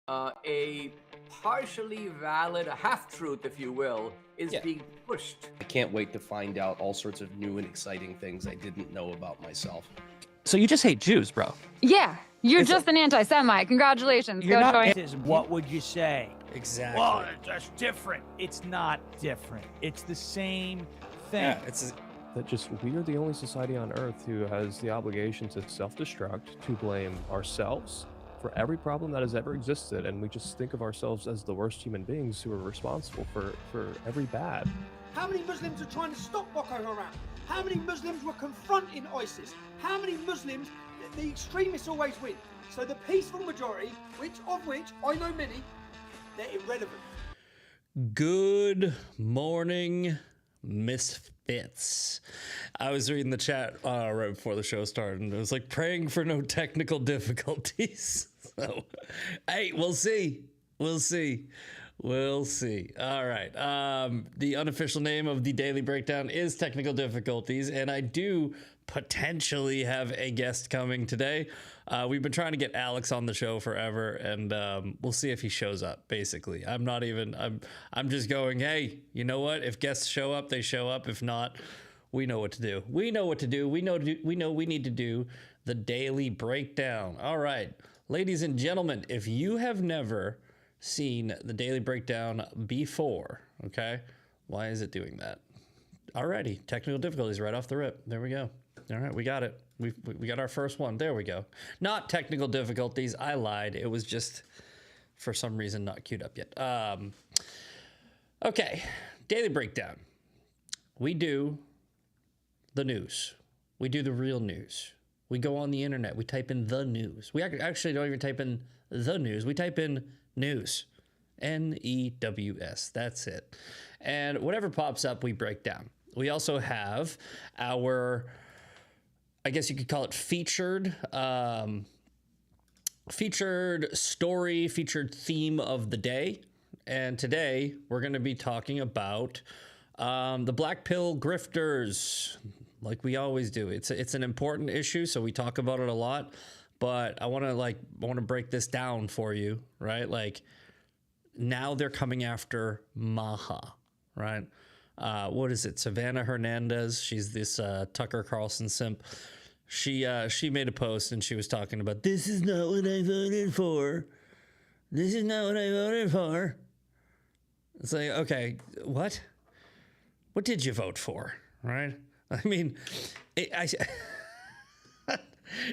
a partially valid, a half-truth, if you will, is being pushed. I can't wait to find out all sorts of new and exciting things I didn't know about myself. So you just hate Jews, bro? Yeah, you're just an anti-Semite. Congratulations. You're Go not join. What would you say? Exactly. Well, that's different. It's not different. It's the same thing. Yeah, it's that just we are the only society on Earth who has the obligation to self-destruct, to blame ourselves for every problem that has ever existed, and we just think of ourselves as the worst human beings who are responsible for every bad. How many Muslims are trying to stop Boko Haram? How many Muslims were confronting ISIS? How many Muslims, the extremists always win. So the peaceful majority, which I know many, they're irrelevant. Good morning, misfits. I was reading the chat right before the show started, and it was like praying for no technical difficulties. So, hey, we'll see. We'll see. We'll see. All right. The unofficial name of the Daily Breakdown is Technical Difficulties, and I do potentially have a guest coming today. We've been trying to get Alex on the show forever, and we'll see if he shows up. Basically, I'm just going, hey, you know what? If guests show up, they show up. If not, we know what to do. We know what to do. We know we need to do the Daily Breakdown. All right, ladies and gentlemen, if you have never seen the Daily Breakdown before, okay, why is it doing that? Alrighty, technical difficulties right off the rip. There we go. All right, we got it. We got our first one. There we go. Not technical difficulties. I lied. It was just, for some reason, not queued up yet. Okay, Daily Breakdown. We do the news. We do the real news. We go on the internet. We type in the news. We actually don't even type in the news. We type in news. News. That's it. And whatever pops up, we break down. We also have our, I guess you could call it featured story, featured theme of the day. And today we're going to be talking about the Blackpill Grifters, like we always do. It's an important issue, so we talk about it a lot. But I want to break this down for you, right? Like, now they're coming after Maha, right? What is it? Savannah Hernandez. She's this Tucker Carlson simp. She made a post and she was talking about, this is not what I voted for. This is not what I voted for. It's like, okay, what? What did you vote for, right? I mean,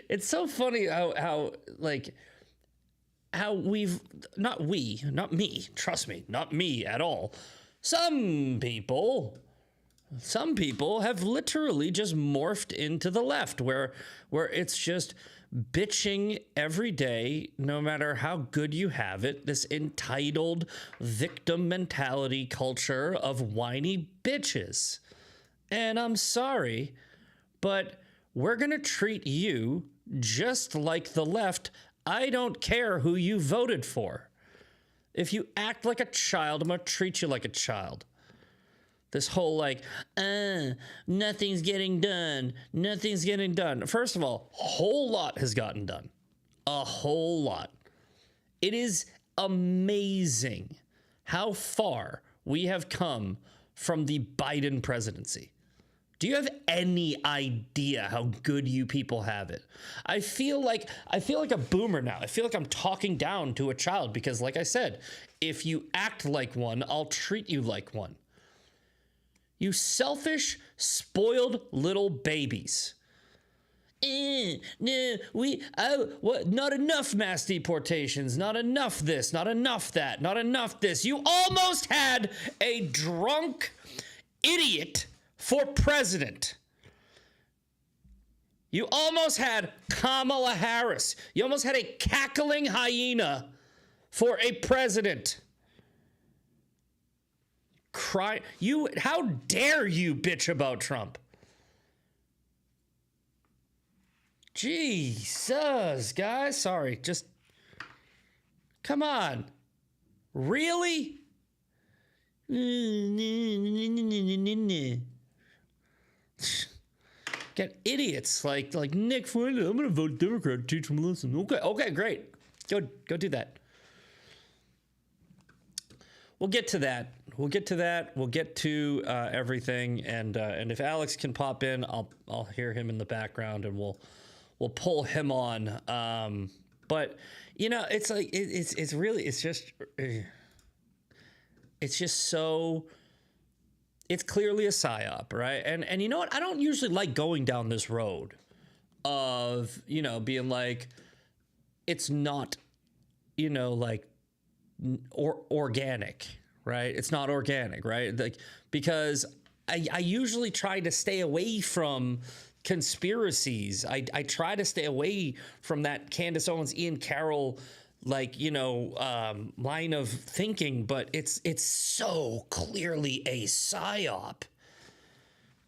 it's so funny how we've, not me, trust me, not me at all. Some people have literally just morphed into the left where it's just bitching every day, no matter how good you have it, this entitled victim mentality culture of whiny bitches. And I'm sorry, but we're going to treat you just like the left. I don't care who you voted for. If you act like a child, I'm going to treat you like a child. This whole nothing's getting done. Nothing's getting done. First of all, a whole lot has gotten done. A whole lot. It is amazing how far we have come from the Biden presidency. Do you have any idea how good you people have it? I feel like a boomer now. I feel like I'm talking down to a child because, like I said, if you act like one, I'll treat you like one. You selfish, spoiled little babies. No, not enough mass deportations, not enough this, not enough that, not enough this. You almost had a drunk idiot for president. You almost had Kamala Harris. You almost had a cackling hyena for a president. How dare you bitch about Trump? Jesus, guys. Sorry, just come on. Really? Get idiots like Nick Fuentes. I'm gonna vote Democrat to teach them a lesson. Okay, great. Go do that. we'll get to that. We'll get to that. We'll get to everything, and if Alex can pop in, I'll hear him in the background, and we'll pull him on. But you know, it's like it's really just so. It's clearly a psyop, right? And you know what? I don't usually like going down this road of, you know, being like, it's not, you know, like organic, right? It's not organic, right? Like, because I usually try to stay away from conspiracies. I try to stay away from that Candace Owens, Ian Carroll, like, you know, line of thinking, but it's so clearly a psyop.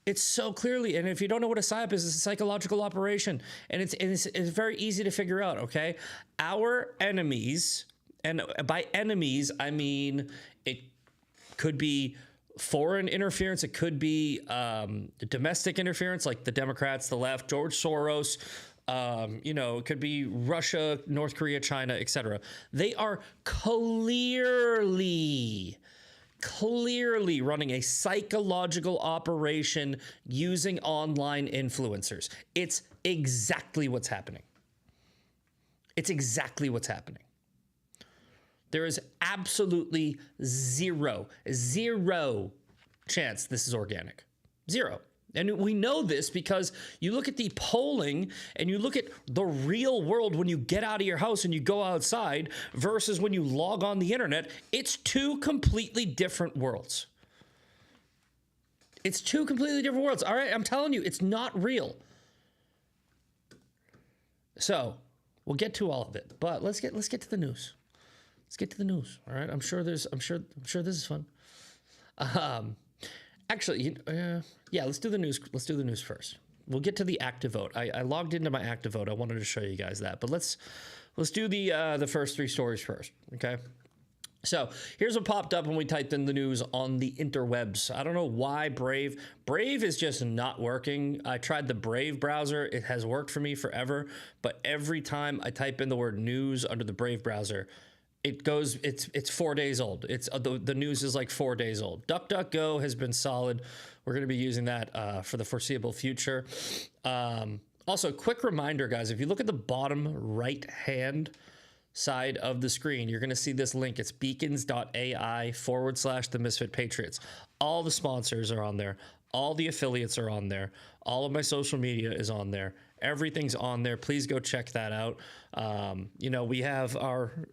It's so clearly, and if you don't know what a psyop is, it's a psychological operation, and it's very easy to figure out. Okay, our enemies, and by enemies I mean it could be foreign interference, it could be domestic interference, like the Democrats, the left, George Soros. You know, it could be Russia, North Korea, China, etc. They are clearly running a psychological operation using online influencers. It's exactly what's happening. It's exactly what's happening. There is absolutely zero chance this is organic. Zero. And we know this because you look at the polling and you look at the real world when you get out of your house and you go outside versus when you log on the internet. It's two completely different worlds. It's two completely different worlds. All right, I'm telling you, it's not real. So we'll get to all of it, but let's get to the news. Let's get to the news. All right, I'm sure this is fun. Actually, yeah, let's do the news. Let's do the news first. We'll get to the active vote. I logged into my active vote. I wanted to show you guys that, but let's do the first three stories first. Okay. So here's what popped up when we typed in the news on the interwebs. I don't know why Brave is just not working. I tried the Brave browser. It has worked for me forever, but every time I type in the word news under the Brave browser, it's 4 days old. It's the news is like 4 days old. DuckDuckGo has been solid. We're going to be using that for the foreseeable future. Also, quick reminder, guys, if you look at the bottom right hand side of the screen, you're going to see this link. It's beacons.ai/the Misfit Patriots. All the sponsors are on there. All the affiliates are on there. All of my social media is on there. Everything's on there. Please go check that out. You know, we have our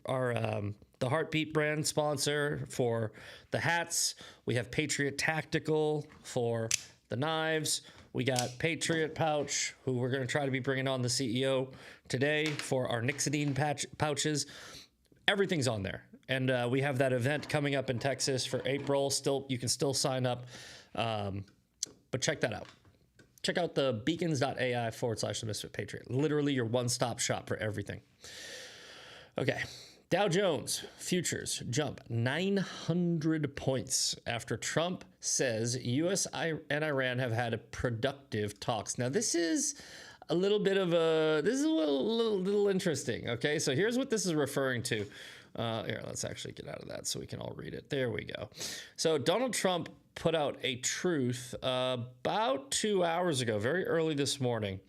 the Heartbeat brand sponsor for the hats. We have Patriot Tactical for the knives. We got Patriot Pouch, who we're going to try to be bringing on the CEO today for our Nixidine pouches. Everything's on there. And we have that event coming up in Texas for April. You can still sign up. But check that out. Check out the beacons.ai/the Misfit Patriot. Literally your one-stop shop for everything. Okay. Dow Jones futures jump 900 points after Trump says U.S. and Iran have had a productive talks. Now, this is a little interesting. Okay, so here's what this is referring to. Here, let's actually get out of that so we can all read it. There we go. So Donald Trump put out a truth about 2 hours ago, very early this morning.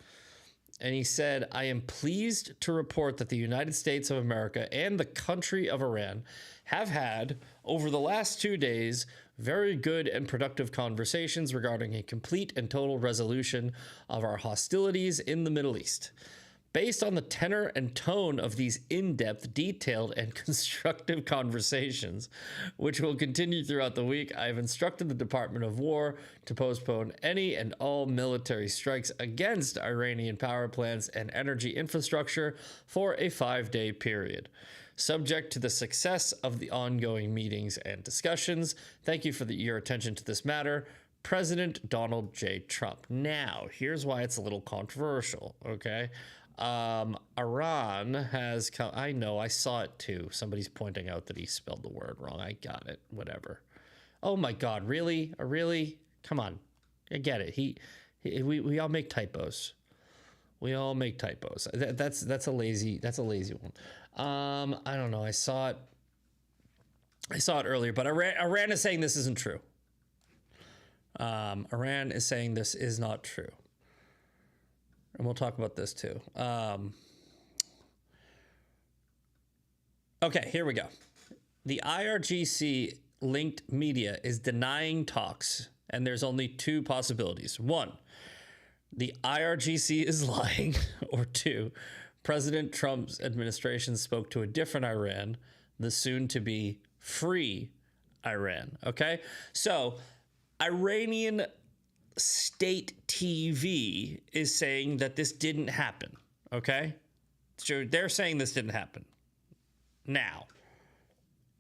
And he said, I am pleased to report that the United States of America and the country of Iran have had, over the last 2 days, very good and productive conversations regarding a complete and total resolution of our hostilities in the Middle East. Based on the tenor and tone of these in-depth, detailed, and constructive conversations, which will continue throughout the week, I have instructed the Department of War to postpone any and all military strikes against Iranian power plants and energy infrastructure for a 5-day period. Subject to the success of the ongoing meetings and discussions, thank you for your attention to this matter. President Donald J. Trump. Now, here's why it's a little controversial, okay? Iran has come. I know, I saw it too. Somebody's pointing out that he spelled the word wrong. I got it. Whatever. Oh my God, really? Really? Come on. I get it. We all make typos. We all make typos. That's a lazy one. I don't know. I saw it. I saw it earlier, but Iran is saying this isn't true. Iran is saying this is not true. And we'll talk about this too. Okay, here we go. The IRGC linked media is denying talks, and there's only two possibilities. One, the IRGC is lying, or two, President Trump's administration spoke to a different Iran, the soon-to-be free Iran, okay? So, Iranian state TV is saying that this didn't happen, okay? So they're saying this didn't happen. Now,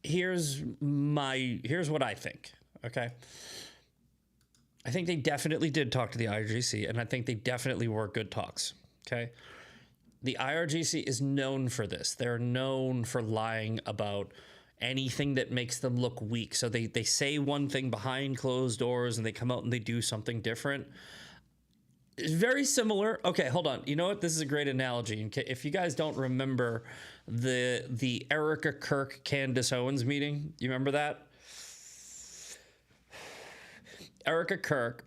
here's what I think, okay? I think they definitely did talk to the IRGC, and I think they definitely were good talks, okay? The IRGC is known for this. They're known for lying about anything that makes them look weak. So they say one thing behind closed doors and they come out and they do something different. It's very similar. Okay, hold on. You know what? This is a great analogy. If you guys don't remember the Erica Kirk Candace Owens meeting, you remember that? Erica Kirk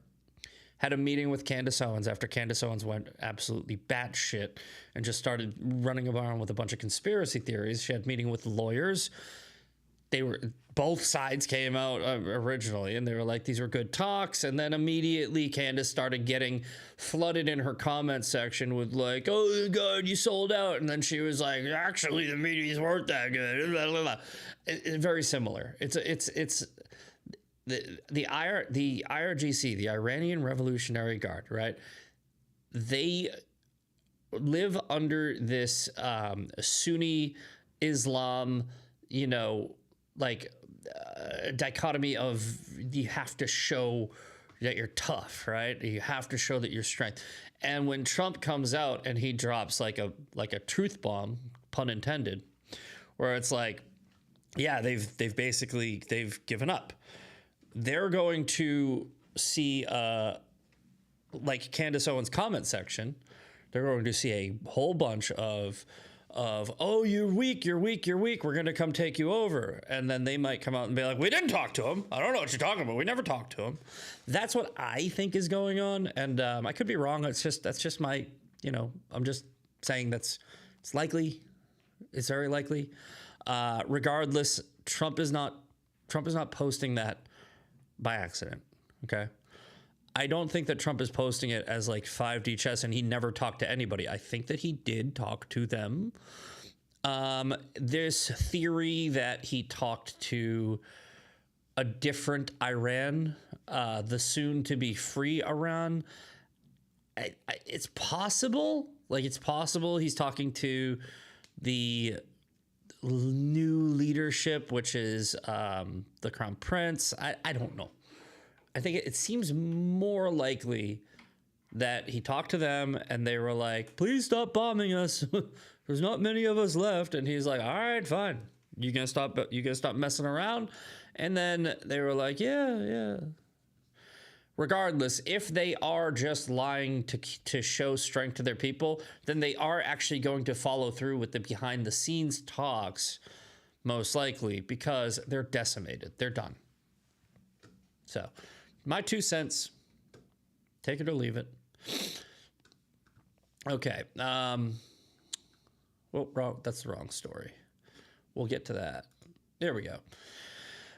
had a meeting with Candace Owens after Candace Owens went absolutely batshit and just started running around with a bunch of conspiracy theories. She had a meeting with lawyers. Both sides came out originally, and they were like, these were good talks. And then immediately Candace started getting flooded in her comment section with like, oh God, you sold out. And then she was like, actually, the meetings weren't that good. It's very similar. It's the IRGC, the Iranian Revolutionary Guard, right? They live under this Sunni Islam, dichotomy of you have to show that you're tough, right? You have to show that you're strength. And when Trump comes out and he drops like a truth bomb, pun intended, where it's like, yeah, they've basically given up. They're going to see like Candace Owens' comment section. They're going to see a whole bunch of oh, you're weak, we're going to come take you over. And then they might come out and be like, we didn't talk to him. I don't know what you're talking about. We never talked to him. That's what I think is going on. And I could be wrong. That's just my, I'm just saying it's likely. It's very likely. Regardless, Trump is not posting that by accident. Okay. I don't think that Trump is posting it as like 5D chess and he never talked to anybody. I think that he did talk to them. There's theory that he talked to a different Iran, the soon-to-be free Iran. It's possible. It's possible he's talking to the new leadership, which is the Crown Prince. I don't know. I think it seems more likely that he talked to them and they were like, please stop bombing us. There's not many of us left. And he's like, all right, fine. You gonna stop messing around? And then they were like, yeah. Regardless, if they are just lying to show strength to their people, then they are actually going to follow through with the behind the scenes talks, most likely, because they're decimated. They're done. So, my 2 cents. Take it or leave it. Okay. Well, wrong. That's the wrong story. We'll get to that. There we go.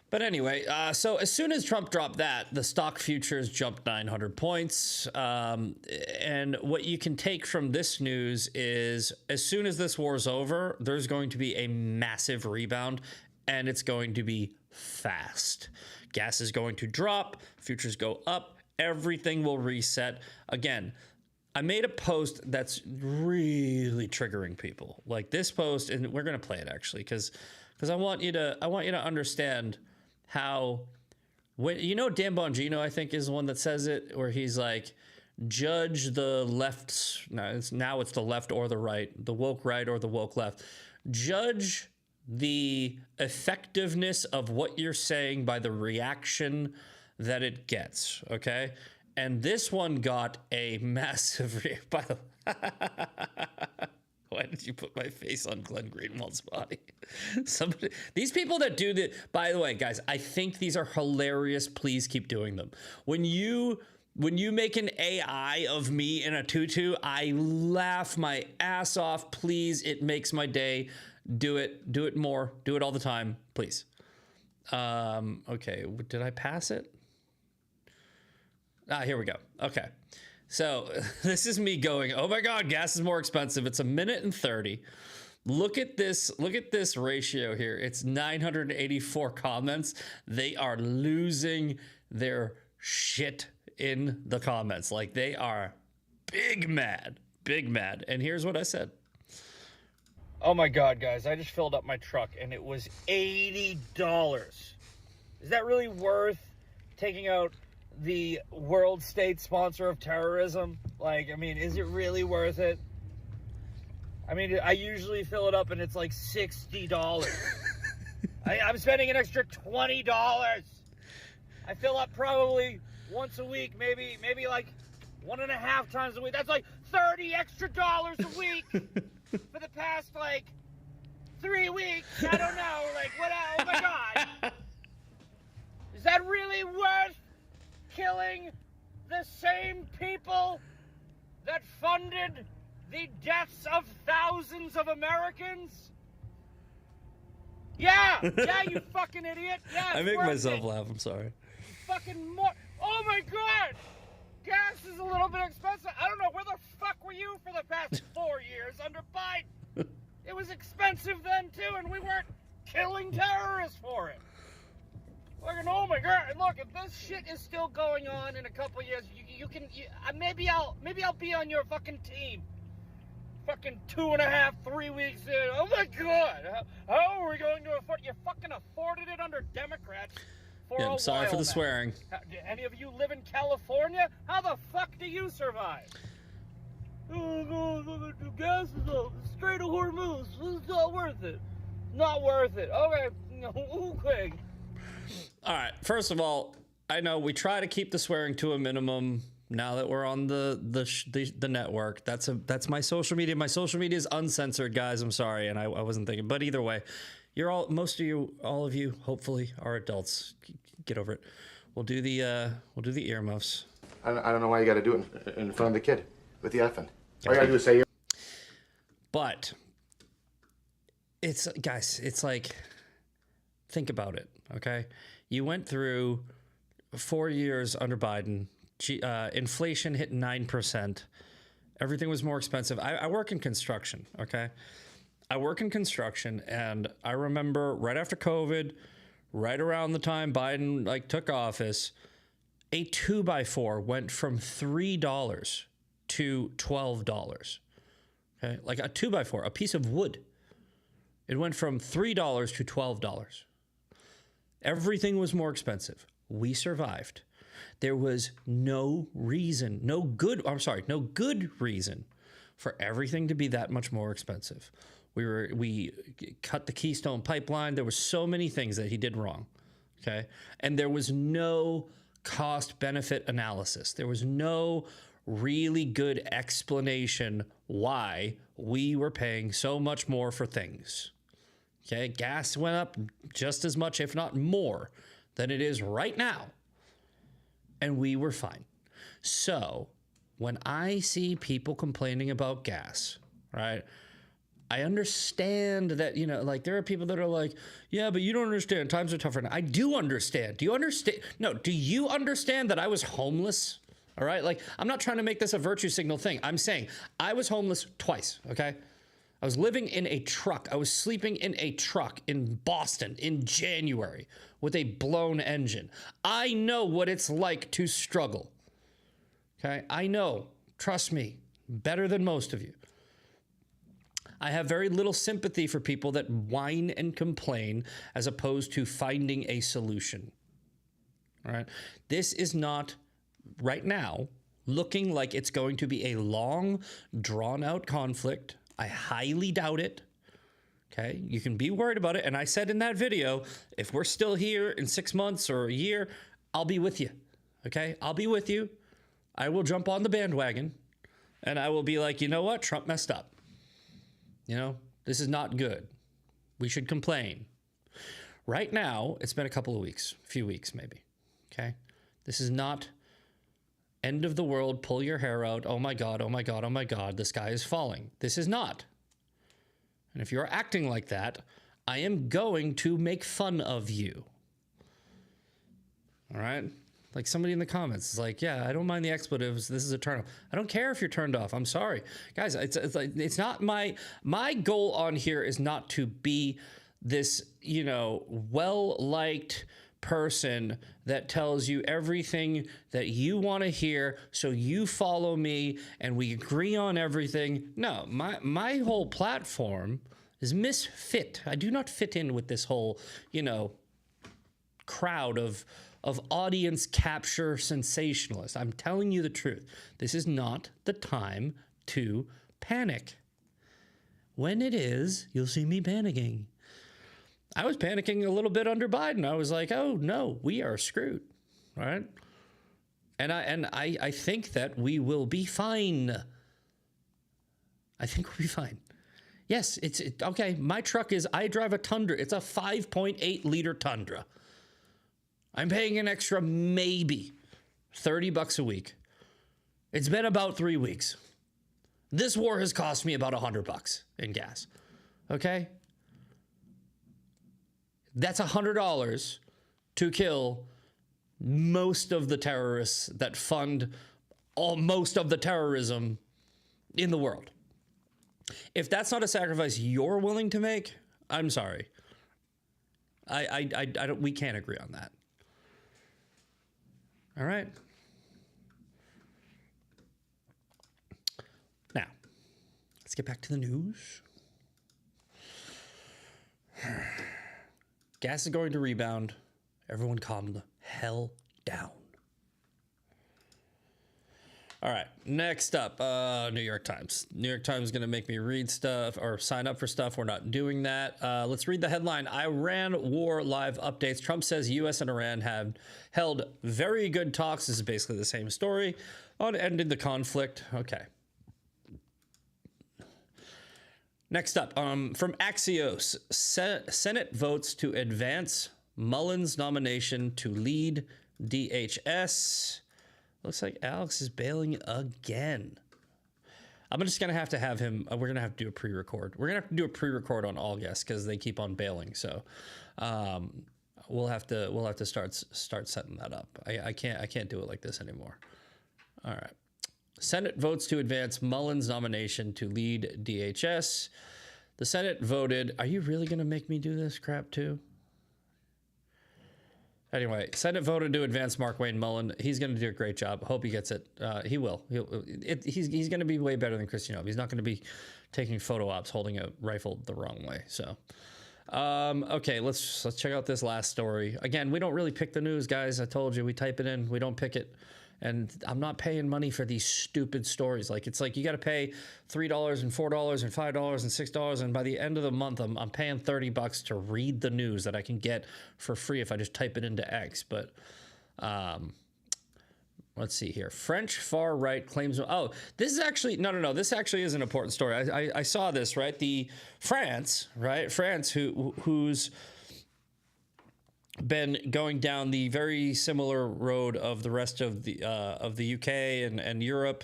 But anyway, so as soon as Trump dropped that, the stock futures jumped 900 points. And what you can take from this news is as soon as this war is over, there's going to be a massive rebound, and it's going to be fast. Gas is going to drop, futures go up, everything will reset. Again, I made a post that's really triggering people. Like this post, and we're going to play it actually because I want you to understand how Dan Bongino, I think, is the one that says it, where he's like, judge the left. Now it's the left or the right, the woke right or the woke left. Judge the effectiveness of what you're saying by the reaction that it gets, okay? And this one got a massive by the Why did you put my face on Glenn Greenwald's body? These people that do that, by the way, guys, I think these are hilarious. Please keep doing them. When you make an AI of me in a tutu, I laugh my ass off. Please, it makes my day. Do it more. Do it all the time, please. Okay, did I pass it? Here we go. Okay. So this is me going, oh my God, gas is more expensive. It's 1:30. Look at this ratio here. It's 984 comments. They are losing their shit in the comments. Like, they are big mad. And here's what I said. Oh my God, guys, I just filled up my truck and it was $80. Is that really worth taking out the world state sponsor of terrorism? Like, I mean, is it really worth it? I mean, I usually fill it up and it's like $60. I'm spending an extra $20. I fill up probably once a week, maybe like 1.5 times a week. That's like $30 extra a week for the past like 3 weeks. I don't know, like what? Oh my God, is that really worth killing the same people that funded the deaths of thousands of Americans? Yeah, you fucking idiot. Yeah, I make myself laugh. I'm sorry. Fucking more. Oh my God, gas is a little bit expensive. I don't know, where the fuck were you for the past 4 years under Biden? It was expensive then too, and we weren't killing terrorists for it. Fucking, oh my God! Look, if this shit is still going on in a couple years, maybe I'll be on your fucking team. Fucking 2.5, 3 weeks in. Oh my God! How are we going to afford? You fucking afforded it under Democrats. Yeah, I'm sorry for the swearing. Do any of you live in California? How the fuck do you survive? Oh, gas is up. Straight to Hormuz. It's not worth it. Not worth it. Okay. Okay. All right. First of all, I know we try to keep the swearing to a minimum now that we're on the network. That's my social media. My social media is uncensored, guys. I'm sorry, and I wasn't thinking. But either way, all of you, hopefully, are adults. Get over it. We'll do the earmuffs. I don't know why you got to do it in front of the kid with the effing. All you got to do is say. But it's, guys, it's like, think about it. Okay, you went through 4 years under Biden. Inflation hit 9%. Everything was more expensive. I work in construction. Okay, I work in construction, and I remember right after COVID, right around the time Biden took office, a 2x4 went from $3 to $12. Okay, like a 2x4, a piece of wood. It went from $3 to $12. Everything was more expensive. We survived. There was no good reason for everything to be that much more expensive. We cut the Keystone Pipeline. There were so many things that he did wrong, okay? And there was no cost-benefit analysis. There was no really good explanation why we were paying so much more for things, okay? Gas went up just as much, if not more, than it is right now, and we were fine. So when I see people complaining about gas, right, I understand that, there are people that are like, yeah, but you don't understand. Times are tougher now. I do understand. Do you understand? No, do you understand that I was homeless? All right? I'm not trying to make this a virtue signal thing. I'm saying I was homeless twice, okay? I was living in a truck. I was sleeping in a truck in Boston in January with a blown engine. I know what it's like to struggle, okay? I know. Trust me, better than most of you. I have very little sympathy for people that whine and complain as opposed to finding a solution. All right. This is not right now looking like it's going to be a long, drawn-out conflict. I highly doubt it. Okay. You can be worried about it. And I said in that video, if we're still here in 6 months or a year, I'll be with you. Okay. I'll be with you. I will jump on the bandwagon and I will be like, you know what? Trump messed up. You know, this is not good. We should complain. Right now, it's been a couple of weeks, a few weeks maybe. Okay? This is not end of the world, pull your hair out. Oh my God, oh my God, oh my God, the sky is falling. This is not. And if you're acting like that, I am going to make fun of you. All right? Like somebody in the comments is like, yeah, I don't mind the expletives. This is a turn off. I don't care if you're turned off. I'm sorry. Guys, it's not my goal on here is not to be this, you know, well-liked person that tells you everything that you want to hear so you follow me and we agree on everything. No, my whole platform is misfit. I do not fit in with this whole, you know, crowd of audience capture sensationalists. I'm telling you the truth. This is not the time to panic. When it is, you'll see me panicking. I was panicking a little bit under Biden. I was like, oh no, we are screwed. All right. And I think that we will be fine. I think we'll be fine. Yes, it's okay. My truck is, I drive a Tundra. It's a 5.8 liter Tundra. I'm paying an extra maybe $30 a week. It's been about 3 weeks. This war has cost me about $100 in gas. Okay? That's $100 to kill most of the terrorists that fund most of the terrorism in the world. If that's not a sacrifice you're willing to make, I'm sorry. I don't. We can't agree on that. All right. Now, let's get back to the news. Gas is going to rebound. Everyone calm the hell down. All right, next up, New York Times. New York Times is going to make me read stuff or sign up for stuff. We're not doing that. Let's read the headline. Iran war live updates. Trump says U.S. and Iran have held very good talks. This is basically the same story on ending the conflict. Okay. Next up, from Axios, Senate votes to advance Mueller's nomination to lead DHS. Looks like Alex is bailing again. I'm just gonna have to have him. We're gonna have to do a pre-record. We're gonna have to do a pre-record on all guests because they keep on bailing. So we'll have to start setting that up. I can't do it like this anymore. All right. Senate votes to advance Mueller's nomination to lead DHS. The Senate voted. Are you really gonna make me do this crap too? Anyway, Senate voted to advance Markwayne Mullin. He's going to do a great job. Hope he gets it. He will. He's going to be way better than Christian. He's not going to be taking photo ops holding a rifle the wrong way. So, okay, let's check out this last story. Again, we don't really pick the news, guys. I told you, we type it in. We don't pick it. And I'm not paying money for these stupid stories. Like, it's like you got to pay $3 and $4 and $5 and $6. And by the end of the month, I'm paying $30 to read the news that I can get for free if I just type it into X. But let's see here. French far right claims. Oh, this is actually no. This actually is an important story. I saw this, right? France, who's been going down the very similar road of the rest of the UK and Europe,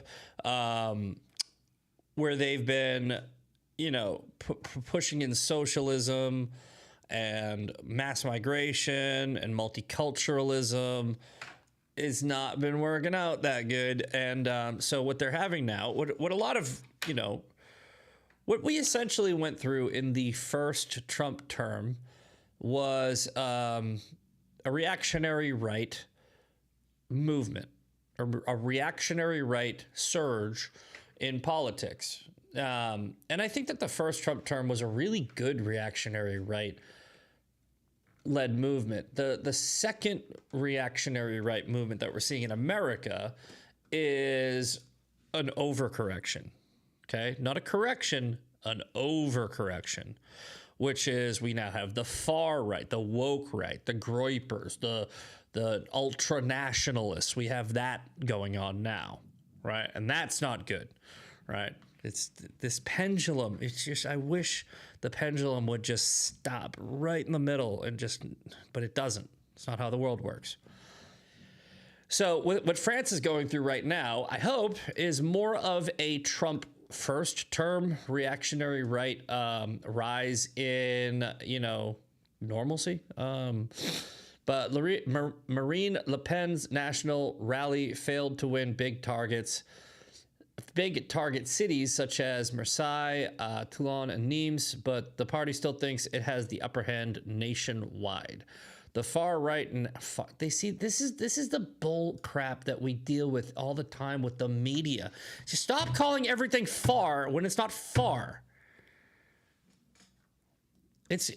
where they've been, you know, pushing in socialism and mass migration and multiculturalism. It's not been working out that good, and so what they're having now, what a lot of, you know, what we essentially went through in the first Trump term was a reactionary right movement, or a reactionary right surge in politics. And I think that the first Trump term was a really good reactionary right led movement. The second reactionary right movement that we're seeing in America is an overcorrection. Okay? Not a correction, an overcorrection. Which is, we now have the far right, the woke right, the groypers, the ultra nationalists. We have that going on now, right? And that's not good, right? It's this pendulum. It's just, I wish the pendulum would just stop right in the middle and just, but it doesn't. It's not how the world works. So what France is going through right now, I hope, is more of a Trump first term reactionary right rise in, normalcy. But Marine Le Pen's national rally failed to win big target cities such as Marseille, Toulon, and Nimes, but the party still thinks it has the upper hand nationwide. The far right and they see this is the bull crap that we deal with all the time with the media. Just stop calling everything far when it's not far. It's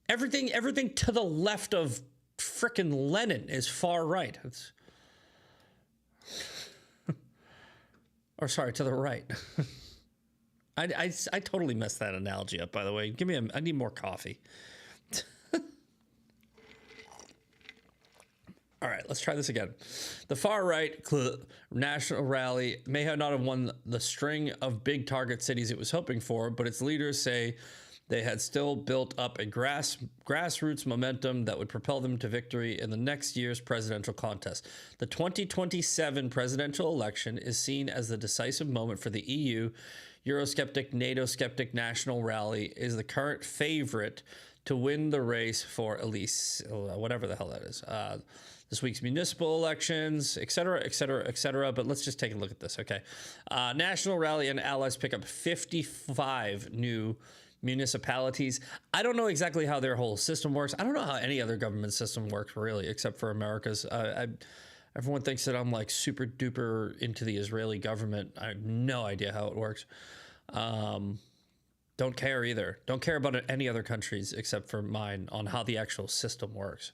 everything to the left of frickin' Lenin is far right. Or sorry, to the right. I totally messed that analogy up, by the way. I need more coffee. All right, let's try this again. The far right national rally may not have won the string of big target cities it was hoping for, but its leaders say they had still built up a grassroots momentum that would propel them to victory in the next year's presidential contest. The 2027 presidential election is seen as the decisive moment for the EU. Eurosceptic, NATO-skeptic National Rally is the current favorite to win the race for at least whatever the hell that is. This week's municipal elections, et cetera, et cetera, et cetera. But let's just take a look at this, okay? National Rally and allies pick up 55 new municipalities. I don't know exactly how their whole system works. I don't know how any other government system works, really, except for America's. Everyone thinks that I'm like super duper into the Israeli government. I have no idea how it works. Don't care either. Don't care about any other countries except for mine on how the actual system works.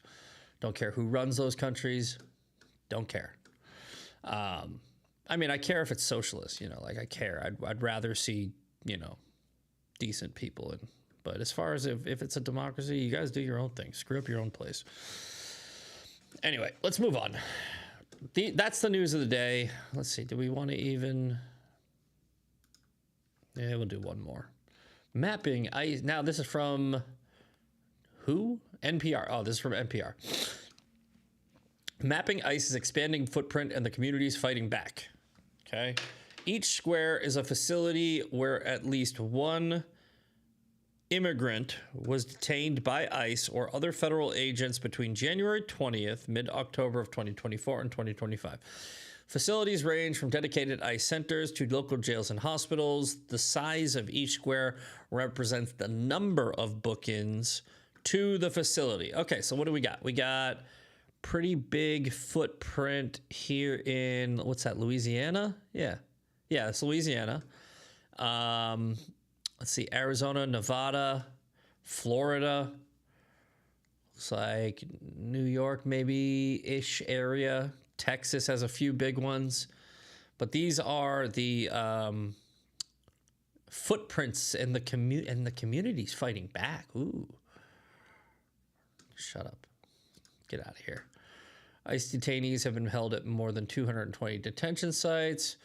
Don't care who runs those countries. Don't care. I mean, I care if it's socialist, like I care. I'd rather see, decent people. But as far as if it's a democracy, you guys do your own thing. Screw up your own place. Anyway, let's move on. That's the news of the day. Let's see. Do we want to even... Yeah, we'll do one more. Mapping ice. Now, this is from who? NPR. Oh, this is from NPR. Mapping ICE's expanding footprint and the communities fighting back. Okay. Each square is a facility where at least one immigrant was detained by ICE or other federal agents between January 20th, mid-October of 2024 and 2025. Facilities range from dedicated ICE centers to local jails and hospitals. The size of each square represents the number of bookings to the facility. Okay, so what do we got? We got pretty big footprint here in, what's that, Louisiana? Yeah, it's Louisiana. Let's see, Arizona, Nevada, Florida. Looks like New York maybe-ish area. Texas has a few big ones. But these are the footprints in the communities fighting back. Ooh. Shut up. Get out of here. ICE detainees have been held at more than 220 detention sites.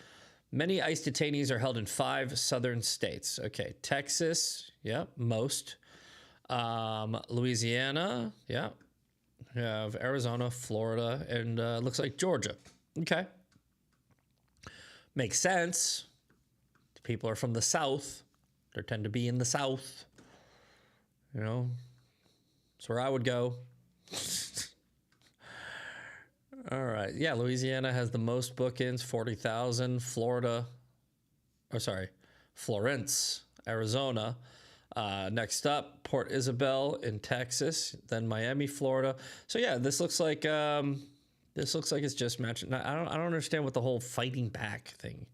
Many ICE detainees are held in 5 southern states. Okay, Texas, yeah, most. Louisiana, yeah. We have Arizona, Florida, and looks like Georgia. Okay. Makes sense. People are from the South. They tend to be in the South. That's where I would go. All right. Yeah, Louisiana has the most bookings, 40,000. Florence, Arizona. Next up, Port Isabel in Texas, then Miami, Florida. So yeah, this looks like it's just matching. I don't understand what the whole fighting back thing.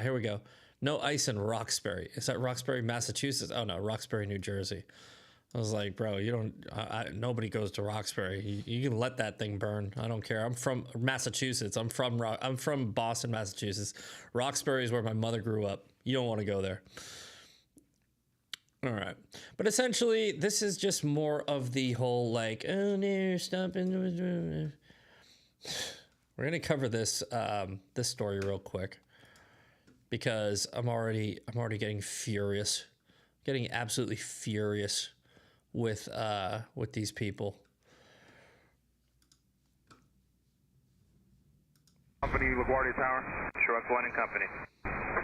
Here we go. No ICE in Roxbury. Is that Roxbury, Massachusetts? Oh no, Roxbury, New Jersey. I was like, bro, you don't. Nobody goes to Roxbury. You can let that thing burn. I don't care. I'm from Massachusetts. I'm from Boston, Massachusetts. Roxbury is where my mother grew up. You don't want to go there. All right, but essentially, this is just more of the whole like, oh no, stop. We're We're gonna cover this this story real quick because I'm already getting furious, getting absolutely furious with these people. Company, LaGuardia Tower. Truck 1 and Company.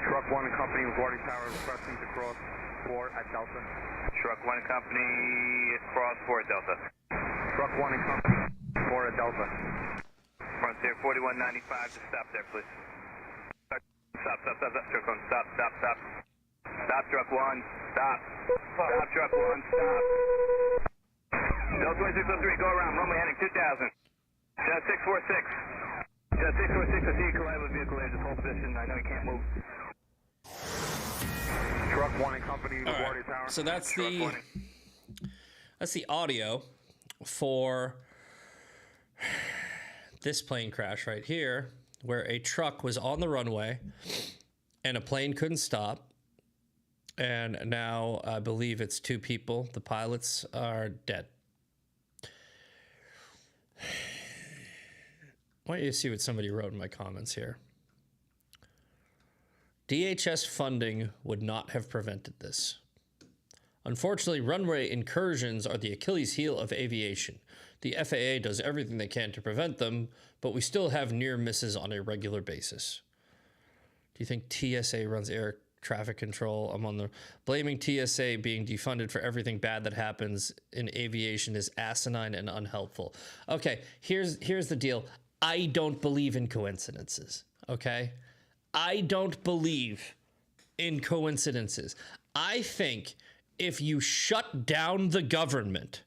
Truck 1 and Company, LaGuardia Tower, requesting to cross 4 at Delta. Truck 1 and Company, cross 4 at Delta. Truck 1 and Company, 4 at Delta. Frontier 4195, just stop there, please. Stop. Truck 1, stop. Stop, Truck 1, stop. Stop, Truck 1, stop. Delta 2603, go around, runway heading 2000. 646. 646, I see you collide with vehicle there. Just hold position. I know you can't move. Truck 1 and Company, LaGuardia Tower. So that's the audio for this plane crash right here, where a truck was on the runway and a plane couldn't stop. And now I believe it's 2 people. The pilots are dead. I want you to see what somebody wrote in my comments here. DHS funding would not have prevented this. Unfortunately, runway incursions are the Achilles heel of aviation. The FAA does everything they can to prevent them, but we still have near misses on a regular basis. Do you think TSA runs air traffic control? I'm on the blaming TSA being defunded for everything bad that happens in aviation is asinine and unhelpful. Okay, here's the deal. I don't believe in coincidences, okay? I don't believe in coincidences. I think if you shut down the government,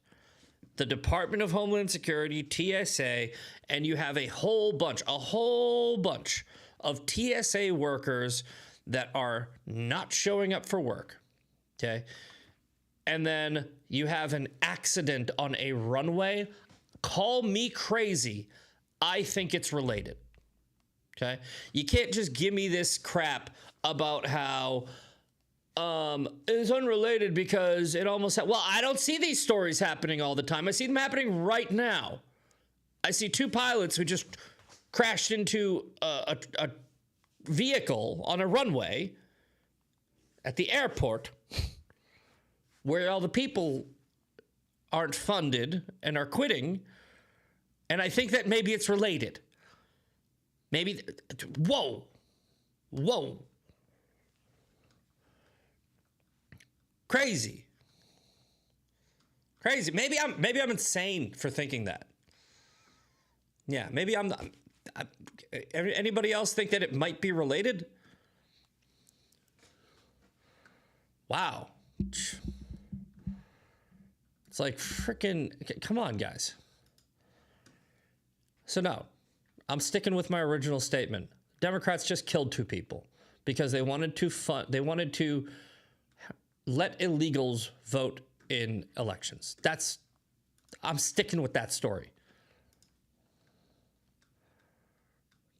the Department of Homeland Security, TSA, and you have a whole bunch of TSA workers that are not showing up for work, okay? And then you have an accident on a runway, call me crazy. I think it's related, okay? You can't just give me this crap about how it's unrelated because it almost... Well, I don't see these stories happening all the time. I see them happening right now. I see 2 pilots who just crashed into a vehicle on a runway at the airport where all the people aren't funded and are quitting. And I think that maybe it's related. Maybe, whoa. Crazy. Maybe I'm insane for thinking that. Yeah, maybe I'm not. Anybody else think that it might be related? Wow. It's like freaking, come on, guys. So no, I'm sticking with my original statement. Democrats just killed 2 people because they wanted to let illegals vote in elections. I'm sticking with that story.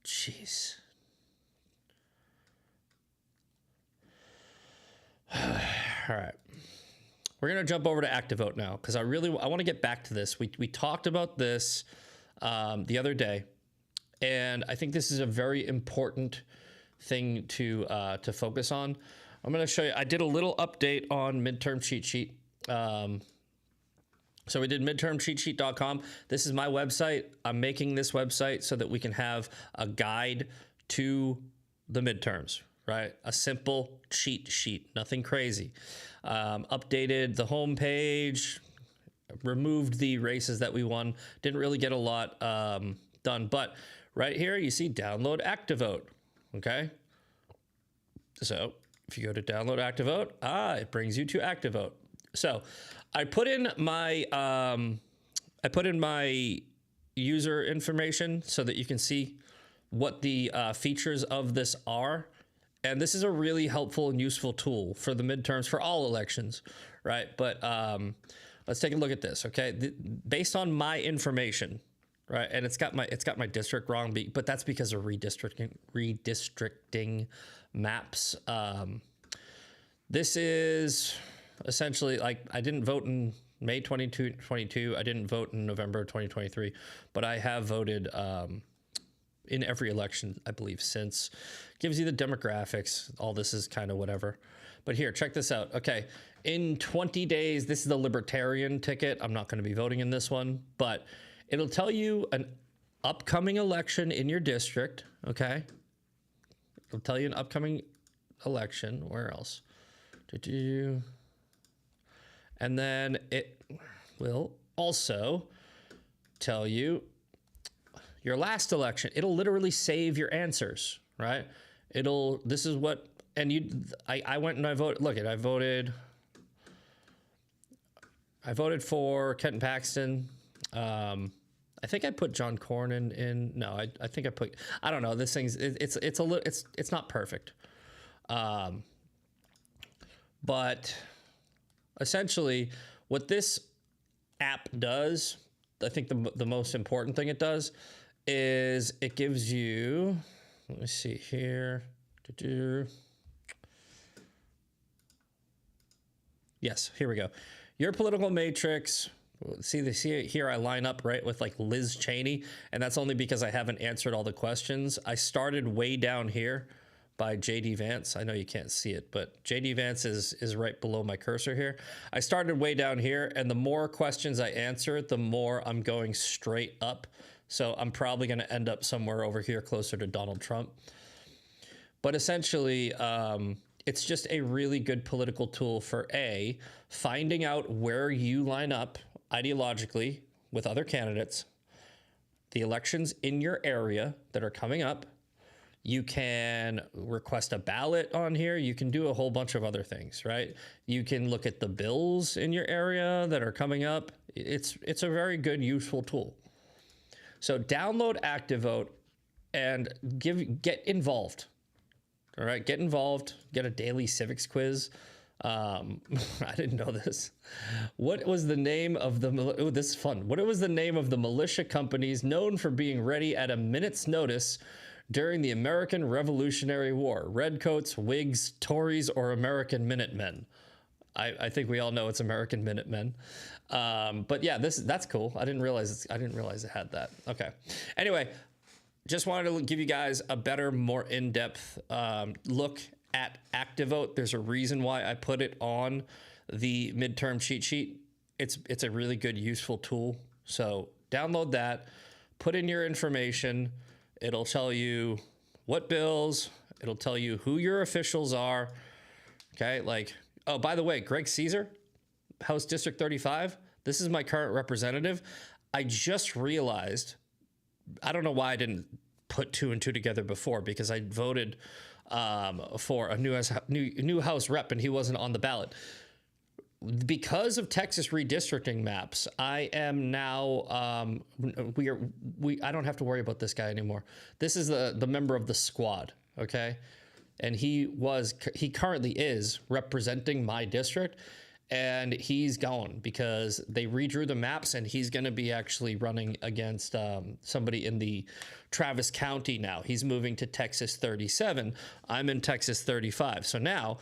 Jeez. All right. We're going to jump over to ActiveVote now because I want to get back to this. We talked about this the other day, and I think this is a very important thing to focus on. I'm going to show you. I did a little update on midterm cheat sheet. So we did midtermcheatsheet.com. This is my website. I'm making this website so that we can have a guide to the midterms, right? A simple cheat sheet, nothing crazy. Updated the homepage, removed the races that we won. Didn't really get a lot done, but right here you see download ActiveVote, okay? So if you go to download ActiveVote, it brings you to ActiveVote. So I put in my user information so that you can see what the features of this are. And this is a really helpful and useful tool for the midterms, for all elections, right? But let's take a look at this, okay? Based on my information, right? And it's got my district wrong, but that's because of redistricting maps. This is essentially like I didn't vote in May 2022. I didn't vote in November 2023, but I have voted in every election, I believe, since. Gives you the demographics. All this is kind of whatever. But here, check this out. Okay, in 20 days, this is the Libertarian ticket. I'm not going to be voting in this one, but it'll tell you an upcoming election in your district, okay? It'll tell you an upcoming election. Where else? And then it will also tell you your last election. It'll literally save your answers, right? This is what, and I went and I voted, look, I voted for Kenton Paxton. I think I put John Cornyn in. No, I think I put, I don't know. This thing's, it's not perfect. But essentially what this app does, I think the most important thing it does is it gives you, let me see here. Yes, here we go. Your political matrix. See here I line up right with like Liz Cheney, and that's only because I haven't answered all the questions. I started way down here by JD Vance. I know you can't see it, but JD Vance is right below my cursor here. I started way down here, and the more questions I answer, the more I'm going straight up. So I'm probably going to end up somewhere over here closer to Donald Trump. But essentially, it's just a really good political tool for finding out where you line up ideologically with other candidates, the elections in your area that are coming up. You can request a ballot on here. You can do a whole bunch of other things, right? You can look at the bills in your area that are coming up. It's a very good, useful tool. So download ActiveVote and get involved. All right, get involved. Get a daily civics quiz. I didn't know this. What was the name of the... Oh, this is fun. What was the name of the militia companies known for being ready at a minute's notice during the American Revolutionary War? Redcoats, Whigs, Tories, or American Minutemen? I think we all know it's American Minutemen. But yeah, that's cool. I didn't realize it had that. Okay. Anyway, just wanted to give you guys a better, more in-depth look at ActiveVote. There's a reason why I put it on the midterm cheat sheet. It's a really good, useful tool. So download that, put in your information. It'll tell you what bills. It'll tell you who your officials are. Okay, like, oh, by the way, Greg Caesar, House District 35. This is my current representative. I just realized, I don't know why I didn't put two and two together before, because I voted for a new House rep and he wasn't on the ballot. Because of Texas redistricting maps, I am now I don't have to worry about this guy anymore. This is the member of the squad, okay? And he currently is representing my district, and he's gone because they redrew the maps, and he's going to be actually running against somebody in the Travis County now. He's moving to Texas 37. I'm in Texas 35. So now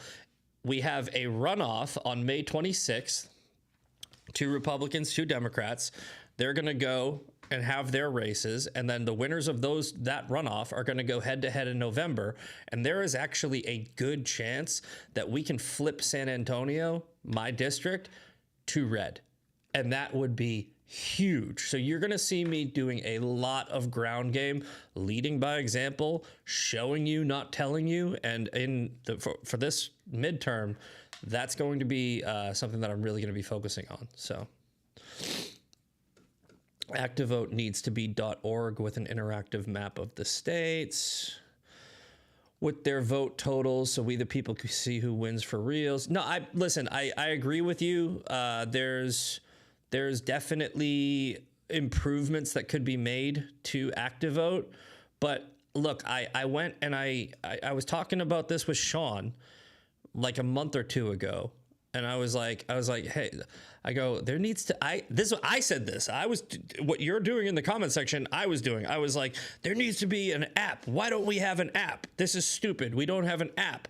we have a runoff on May 26th. 2 Republicans, 2 Democrats. They're going to go and have their races, and then the winners of that runoff are going to go head-to-head in November, and there is actually a good chance that we can flip San Antonio, my district, to red, and that would be huge. So you're going to see me doing a lot of ground game, leading by example, showing you, not telling you, and for this midterm, that's going to be something that I'm really going to be focusing on. So ActiveVote needs to be .org with an interactive map of the states with their vote totals, so we the people can see who wins for reals. No, I agree with you. There's definitely improvements that could be made to ActiveVote, but look, I went and I was talking about this with Sean like a month or two ago. And I was like, hey, I go, there needs to, I said this, what you're doing in the comment section, I was doing. I was like, there needs to be an app. Why don't we have an app? This is stupid. We don't have an app.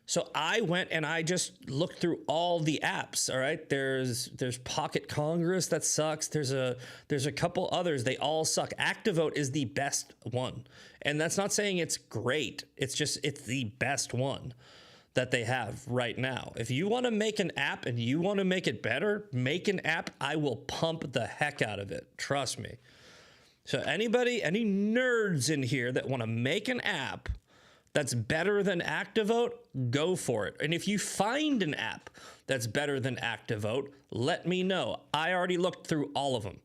So I went and I just looked through all the apps. All right, there's Pocket Congress that sucks. There's a couple others. They all suck. ActiVote is the best one, and that's not saying it's great. It's just it's the best one that they have right now. If you want to make an app and you want to make it better, make an app. I will pump the heck out of it. Trust me. So any nerds in here that want to make an app that's better than ActiVote, go for it. And if you find an app that's better than ActiVote, let me know. I already looked through all of them.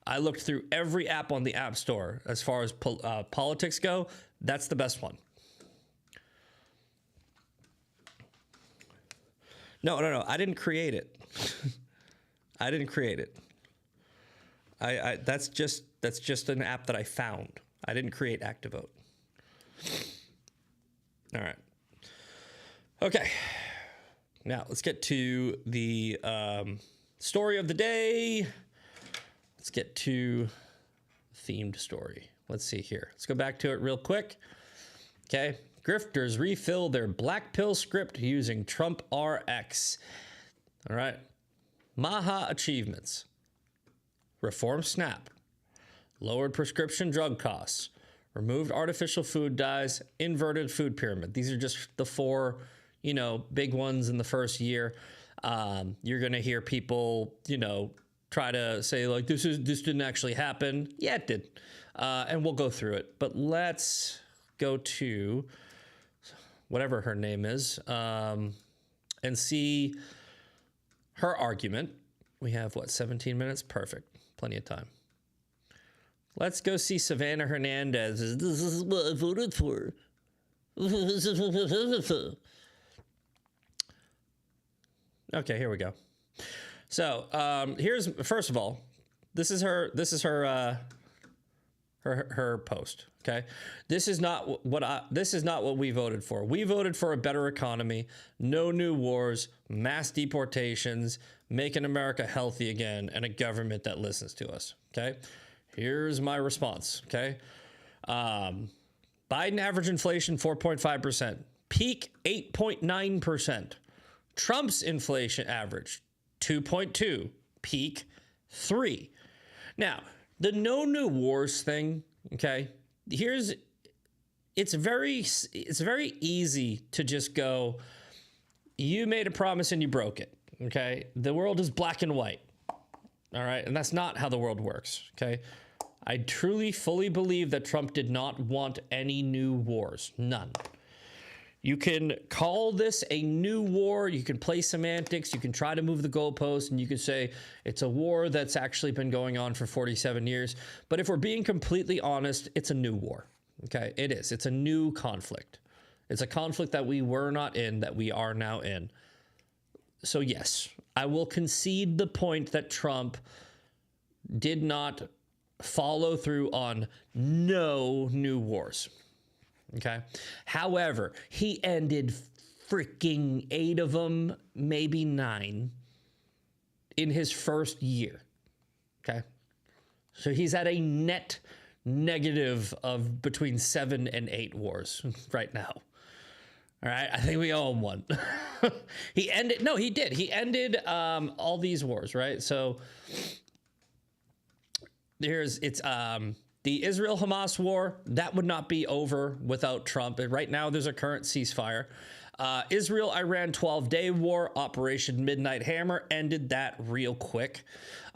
I looked through every app on the App Store. As far as politics go, that's the best one. No. I didn't create it. I didn't create it. That's just an app that I found. I didn't create ActiVote. All right. Okay. Now let's get to the story of the day. Let's get to themed story. Let's see here. Let's go back to it real quick. Okay. Grifters refill their Blackpill script using Trump RX. All right. Maha achievements. Reform SNAP. Lowered prescription drug costs. Removed artificial food dyes, inverted food pyramid. These are just the 4, big ones in the first year. You're going to hear people, try to say like, this didn't actually happen. Yeah, it did. And we'll go through it. But let's go to whatever her name is and see her argument. We have, 17 minutes? Perfect. Plenty of time. Let's go see Savannah Hernandez. This is what I voted for. Okay, here we go. So here's, first of all, this is her post. Okay, this is not what we voted for. We voted for a better economy, no new wars, mass deportations, making America healthy again, and a government that listens to us. Okay. Here's my response, okay? Biden average inflation 4.5%, peak 8.9%. Trump's inflation average 2.2, peak 3. Now, the no new wars thing, okay? It's very easy to just go, you made a promise and you broke it, okay? The world is black and white. All right. And that's not how the world works. Okay. I truly, fully believe that Trump did not want any new wars. None. You can call this a new war. You can play semantics. You can try to move the goalposts and you can say it's a war that's actually been going on for 47 years. But if we're being completely honest, it's a new war. Okay. It is. It's a new conflict. It's a conflict that we were not in, that we are now in. So yes, I will concede the point that Trump did not follow through on no new wars. Okay. However, he ended freaking 8 of them, maybe 9 in his first year. Okay. So he's at a net negative of between 7 and 8 wars right now. All right, I think we owe him one. He ended all these wars, right? So it's the Israel-Hamas war. That would not be over without Trump. Right now, there's a current ceasefire. Israel-Iran 12-day war, Operation Midnight Hammer, ended that real quick.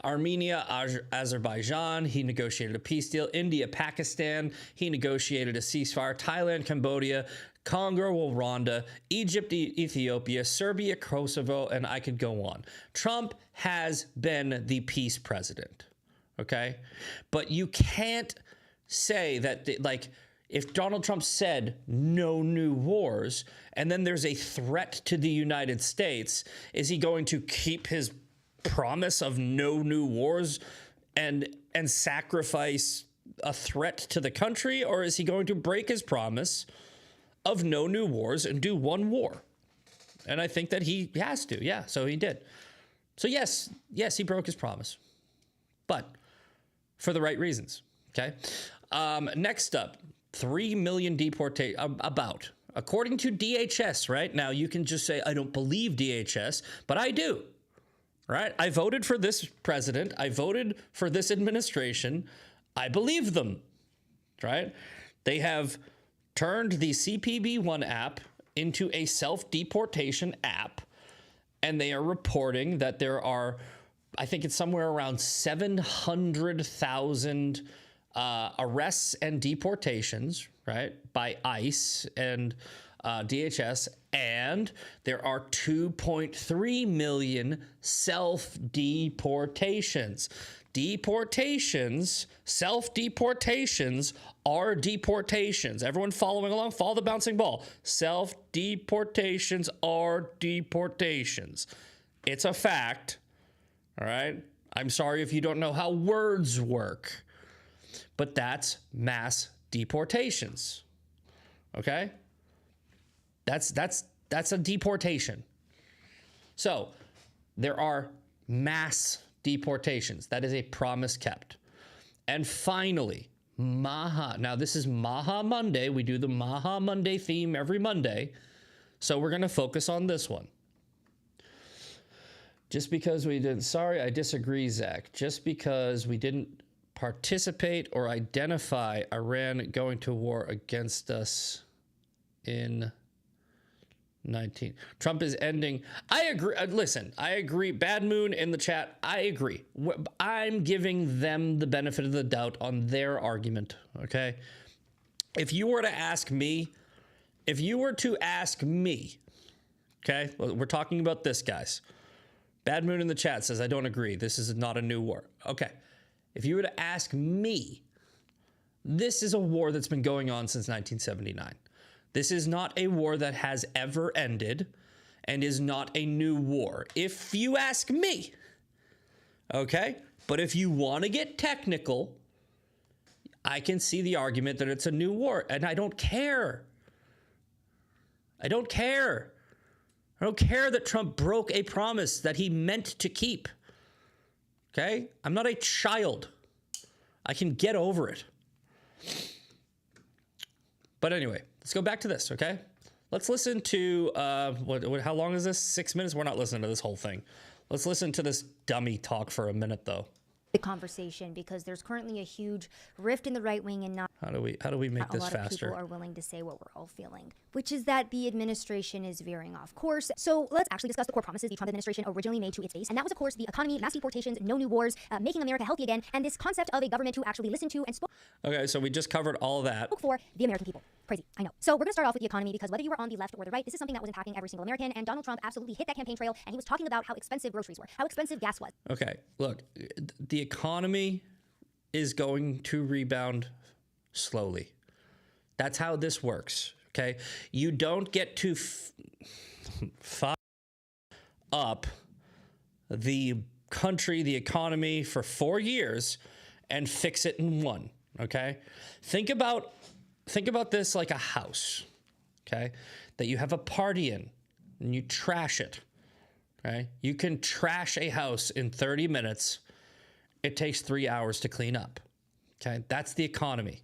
Armenia, Azerbaijan, he negotiated a peace deal. India, Pakistan, he negotiated a ceasefire. Thailand, Cambodia, Congo, Rwanda, Egypt, Ethiopia, Serbia, Kosovo, and I could go on. Trump has been the peace president, okay? But you can't say that, like, if Donald Trump said no new wars, and then there's a threat to the United States, is he going to keep his promise of no new wars and sacrifice a threat to the country, or is he going to break his promise of no new wars and do one war? And I think that he has to. Yeah, so he did. So yes, he broke his promise, but for the right reasons. Okay. Next up, 3 million deportations, about according to DHS, right? Now, you can just say, I don't believe DHS, but I do, right? I voted for this president. I voted for this administration. I believe them, right? They have turned the CPB-1 app into a self-deportation app, and they are reporting that there are, I think it's somewhere around 700,000 arrests and deportations, right, by ICE and DHS, and there are 2.3 million self-deportations. Deportations, self-deportations are deportations. Everyone following along, follow the bouncing ball. Self-deportations are deportations. It's a fact, all right? I'm sorry if you don't know how words work, but that's mass deportations, okay? That's a deportation. So there are mass deportations. That is a promise kept. And finally, Maha. Now, this is Maha Monday. We do the Maha Monday theme every Monday. So we're going to focus on this one. Just because we didn't, sorry, I disagree, Zach. Just because we didn't participate or identify Iran going to war against us in 19. Trump is ending. I agree. Listen, I agree. Bad Moon in the chat. I agree. I'm giving them the benefit of the doubt on their argument. Okay. If you were to ask me, okay, we're talking about this, guys. Bad Moon in the chat says, I don't agree. This is not a new war. Okay. If you were to ask me, this is a war that's been going on since 1979. This is not a war that has ever ended and is not a new war, if you ask me. Okay? But if you want to get technical, I can see the argument that it's a new war, and I don't care. I don't care. I don't care that Trump broke a promise that he meant to keep. Okay? I'm not a child. I can get over it. But anyway, let's go back to this, okay? Let's listen to, how long is this? 6 minutes? We're not listening to this whole thing. Let's listen to this dummy talk for a minute, though. The conversation, because there's currently a huge rift in the right wing, and not how do we make this faster? A lot of people are willing to say what we're all feeling, which is that the administration is veering off course. So let's actually discuss the core promises the Trump administration originally made to its base, and that was, of course, the economy, mass deportations, no new wars, making America healthy again, and this concept of a government who actually listened to and spoke. Okay, so we just covered all of that. Spoke for the American people. Crazy, I know. So we're going to start off with the economy, because whether you were on the left or the right, this is something that was impacting every single American, and Donald Trump absolutely hit that campaign trail, and he was talking about how expensive groceries were, how expensive gas was. Okay, look, the economy is going to rebound slowly. That's how this works, okay? You don't get to fuck up the country, the economy for 4 years and fix it in one, okay? Think about this like a house, okay? That you have a party in and you trash it, okay? You can trash a house in 30 minutes. It takes 3 hours to clean up, okay? That's the economy.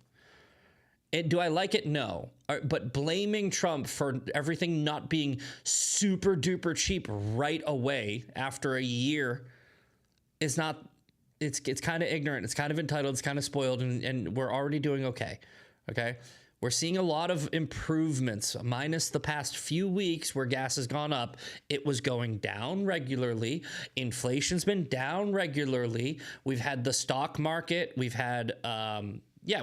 Do I like it? No. But blaming Trump for everything not being super duper cheap right away after a year is not, it's kind of ignorant. It's kind of entitled. It's kind of spoiled, and we're already doing okay, okay? We're seeing a lot of improvements, minus the past few weeks where gas has gone up. It was going down regularly. Inflation's been down regularly. We've had the stock market. We've had,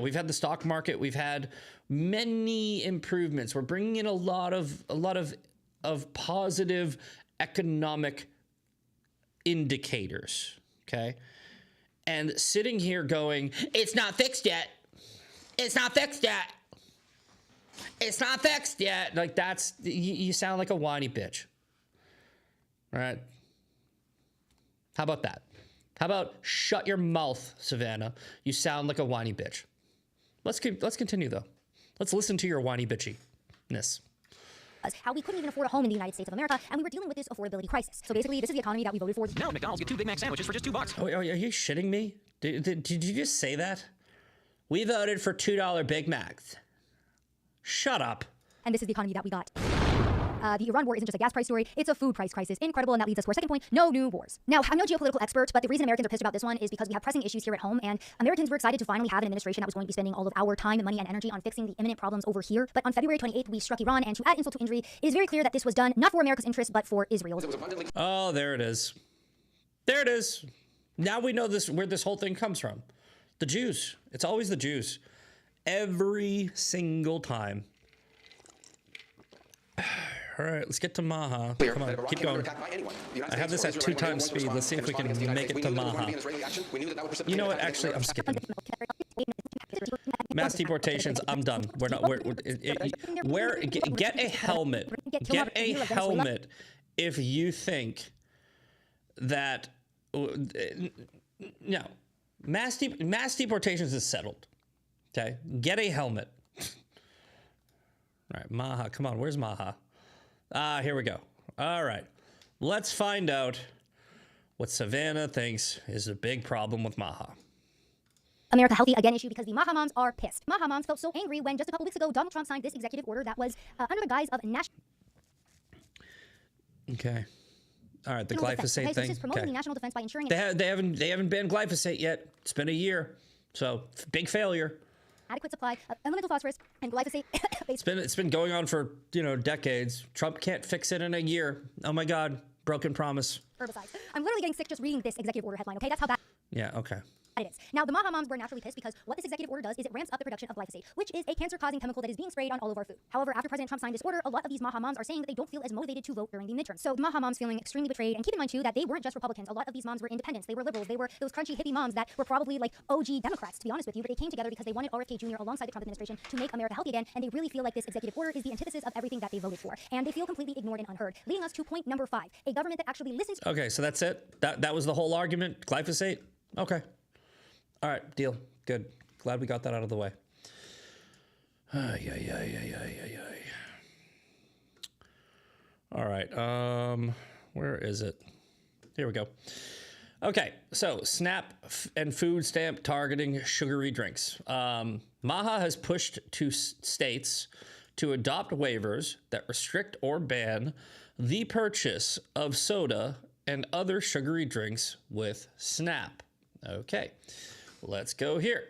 we've had the stock market. We've had many improvements. We're bringing in a lot of positive economic indicators, okay? And sitting here going, it's not fixed yet. It's not fixed yet. It's not fixed yet. Like, that's, you sound like a whiny bitch. All right. How about that? How about shut your mouth, Savannah? You sound like a whiny bitch. Let's continue, though. Let's listen to your whiny bitchiness. How we couldn't even afford a home in the United States of America, and we were dealing with this affordability crisis. So basically, this is the economy that we voted for. Now McDonald's get 2 Big Mac sandwiches for just $2. Oh, are you shitting me? Did you just say that? We voted for $2 Big Macs. Shut up. and this is the economy that we got. The Iran war isn't just a gas price story, it's a food price crisis. Incredible, and that leads us to our second point, no new wars. Now, I'm no geopolitical expert, but the reason Americans are pissed about this one is because we have pressing issues here at home, and Americans were excited to finally have an administration that was going to be spending all of our time, money, and energy on fixing the imminent problems over here. But on February 28th, we struck Iran, and to add insult to injury, it is very clear that this was done not for America's interests, but for Israel's. Oh, there it is. There it is. Now we know where this whole thing comes from. The Jews. It's always the Jews. Every single time. All right, let's get to Maha. Come on, keep going. I have this at 2 times speed. Let's see if we can make it to Maha. You know what? Actually, I'm skipping. Mass deportations. I'm done. We're not. Get a helmet. Get a helmet if you think that. No, mass deportations is settled. Okay, get a helmet. All right, Maha. Come on, where's Maha? Here we go. All right. Let's find out what Savannah thinks is the big problem with Maha. America Healthy Again issue because the Maha moms are pissed. Maha moms felt so angry when just a couple weeks ago, Donald Trump signed this executive order that was under the guise of national... Okay. All right, the glyphosate thing. So thing. this is promoting the national defense by ensuring... They haven't banned glyphosate yet. It's been a year. So, big failure. Adequate supply of elemental phosphorus and glyphosate. It's been going on for, decades. Trump can't fix it in a year. Oh my God, broken promise. Herbicides. I'm literally getting sick just reading this executive order headline, okay? That's how bad Yeah, okay. it is. Now, the Maha moms were naturally pissed because what this executive order does is it ramps up the production of glyphosate, which is a cancer-causing chemical that is being sprayed on all of our food. However, after President Trump signed this order, a lot of these Maha moms are saying that they don't feel as motivated to vote during the midterms. So the Maha moms feeling extremely betrayed. And keep in mind, too, that they weren't just Republicans. A lot of these moms were independents. They were liberals. They were those crunchy hippie moms that were probably like OG Democrats, to be honest with you, but they came together because they wanted RFK Jr. alongside the Trump administration to make America healthy again, and they really feel like this executive order is the antithesis of everything that they voted for. And they feel completely ignored and unheard, leading us to point number 5, a government that actually listens... Okay, so that's it? That was the whole argument? Glyphosate? Okay. All right, deal. Good. Glad we got that out of the way. All right. Where is it? Here we go. Okay, so SNAP and food stamp targeting sugary drinks. Maha has pushed to states to adopt waivers that restrict or ban the purchase of soda and other sugary drinks with SNAP. Okay. Let's go here.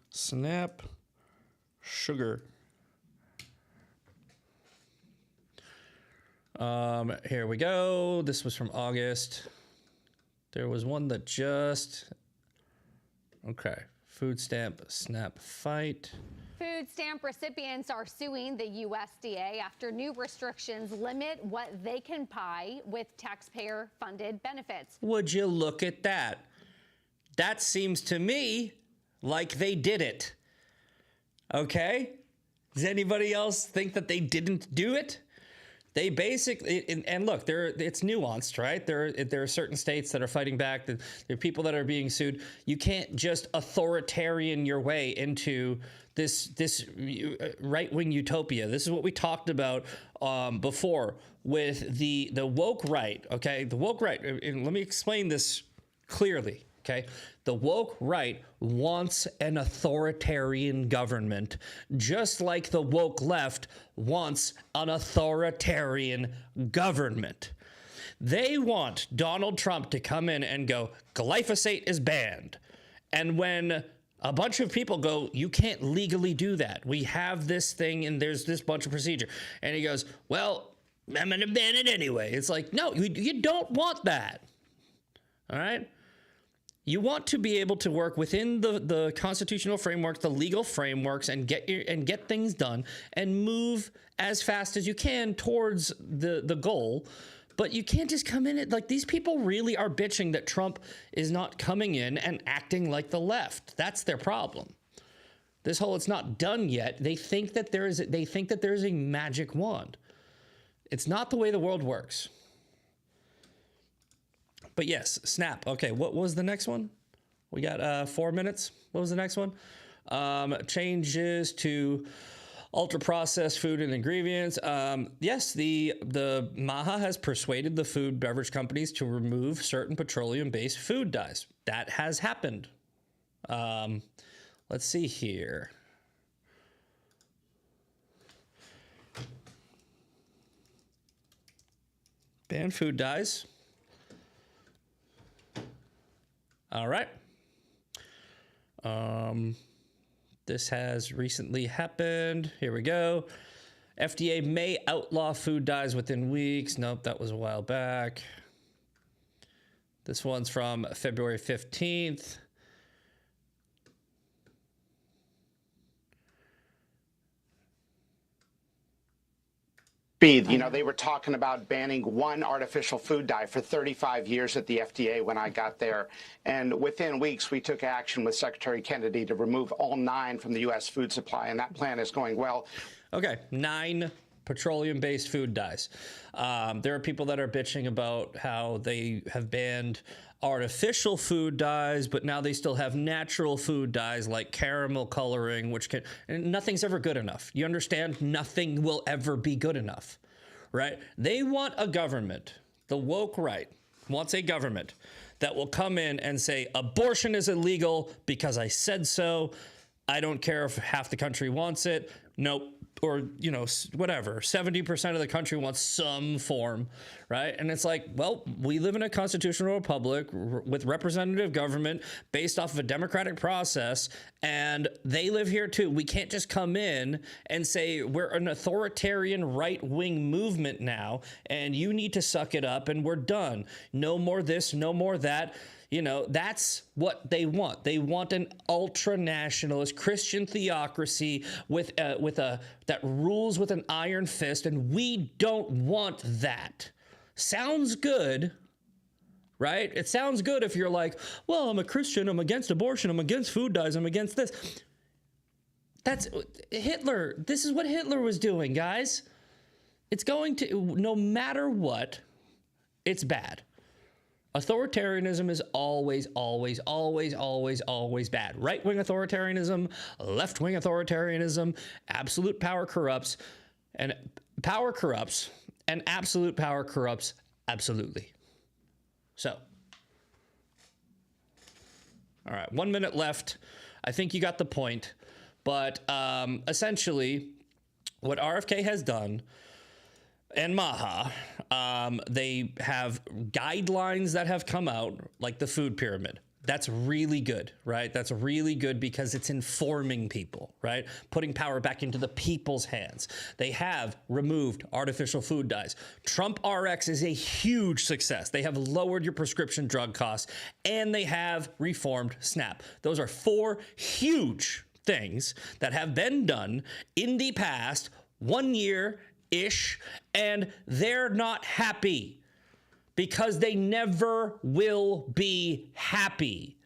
SNAP sugar. Here we go. This was from August. There was one that just... Okay. Food stamp SNAP fight. Food stamp recipients are suing the USDA after new restrictions limit what they can buy with taxpayer-funded benefits. Would you look at that? That seems to me like they did it. Okay? Does anybody else think that they didn't do it? They basically, and look, it's nuanced, right? There are certain states that are fighting back. There are people that are being sued. You can't just authoritarian your way into this right-wing utopia. This is what we talked about before with the woke right, okay? The woke right, and let me explain this clearly, okay? The woke right wants an authoritarian government, just like the woke left wants an authoritarian government. They want Donald Trump to come in and go, glyphosate is banned. And when a bunch of people go, you can't legally do that. We have this thing and there's this bunch of procedure. And he goes, well, I'm going to ban it anyway. It's like, no, you don't want that. All right? You want to be able to work within the constitutional frameworks, the legal frameworks, and get things done and move as fast as you can towards the goal. But you can't just come in like these people really are bitching that Trump is not coming in and acting like the left. That's their problem. This whole it's not done yet. They think that there is a magic wand. It's not the way the world works. But yes, SNAP. Okay, what was the next one? We got 4 minutes. What was the next one? Changes to ultra-processed food and ingredients. Yes, the Maha has persuaded the food beverage companies to remove certain petroleum-based food dyes. That has happened. Let's see here. Ban food dyes. All right. This has recently happened. Here we go. FDA may outlaw food dyes within weeks. Nope, that was a while back. This one's from February 15th. You know, they were talking about banning one artificial food dye for 35 years at the FDA when I got there. And within weeks, we took action with Secretary Kennedy to remove all 9 from the U.S. food supply. And that plan is going well. Okay, 9 petroleum-based food dyes. There are people that are bitching about how they have banned artificial food dyes, but now they still have natural food dyes like caramel coloring, which can, and nothing's ever good enough. You understand? Nothing will ever be good enough, right? They want a government, the woke right wants a government that will come in and say, abortion is illegal because I said so. I don't care if half the country wants it. Nope. Or, you know, whatever, 70% of the country wants some form, right? And it's like, well, we live in a constitutional republic with representative government based off of a democratic process, and they live here too. We can't just come in and say we're an authoritarian right-wing movement now, and you need to suck it up, and we're done. No more this, no more that. You know, that's what they want. They want an ultra-nationalist Christian theocracy with that rules with an iron fist, and we don't want that. Sounds good, right? It sounds good if you're like, well, I'm a Christian, I'm against abortion, I'm against food dyes, I'm against this. That's Hitler. This is what Hitler was doing, guys. It's going to, no matter what, it's bad. Authoritarianism is always, always, always, always, always bad. Right-wing authoritarianism, left-wing authoritarianism, absolute power corrupts, and absolute power corrupts absolutely. So, all right, 1 minute left. I think you got the point. But essentially, what RFK has done, and Maha, they have guidelines that have come out, like the food pyramid. That's really good, right? That's really good because it's informing people, right? Putting power back into the people's hands. They have removed artificial food dyes. Trump RX is a huge success. They have lowered your prescription drug costs, and they have reformed SNAP. Those are 4 huge things that have been done in the past 1 year-ish, and they're not happy because they never will be happy.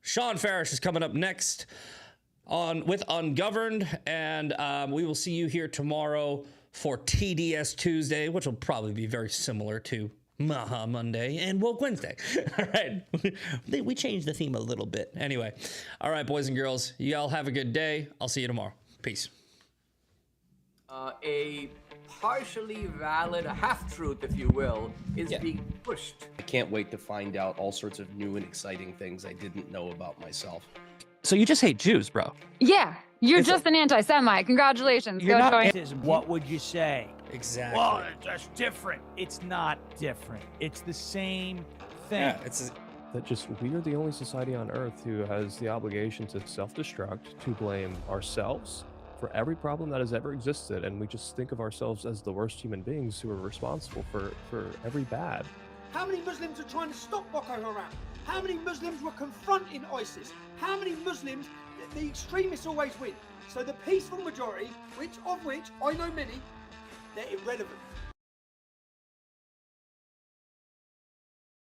Sean Farish is coming up next with Ungoverned, and we will see you here tomorrow for TDS Tuesday, which will probably be very similar to Maha Monday and Woke Wednesday. All right. We changed the theme a little bit. Anyway. All right, boys and girls. Y'all have a good day. I'll see you tomorrow. Peace. A partially valid half-truth, if you will, is being pushed. I can't wait to find out all sorts of new and exciting things I didn't know about myself. So you just hate Jews, bro? Yeah, you're just an anti-Semite. Congratulations. You're Go not join. What would you say? Exactly. Well, that's different. It's not different. It's the same thing. Yeah, it's that just we are the only society on Earth who has the obligation to self-destruct, to blame ourselves for every problem that has ever existed, and we just think of ourselves as the worst human beings who are responsible for every bad. How many Muslims are trying to stop Boko Haram? How many Muslims were confronting ISIS? How many Muslims, the extremists always win. So the peaceful majority, of which I know many, they're irrelevant.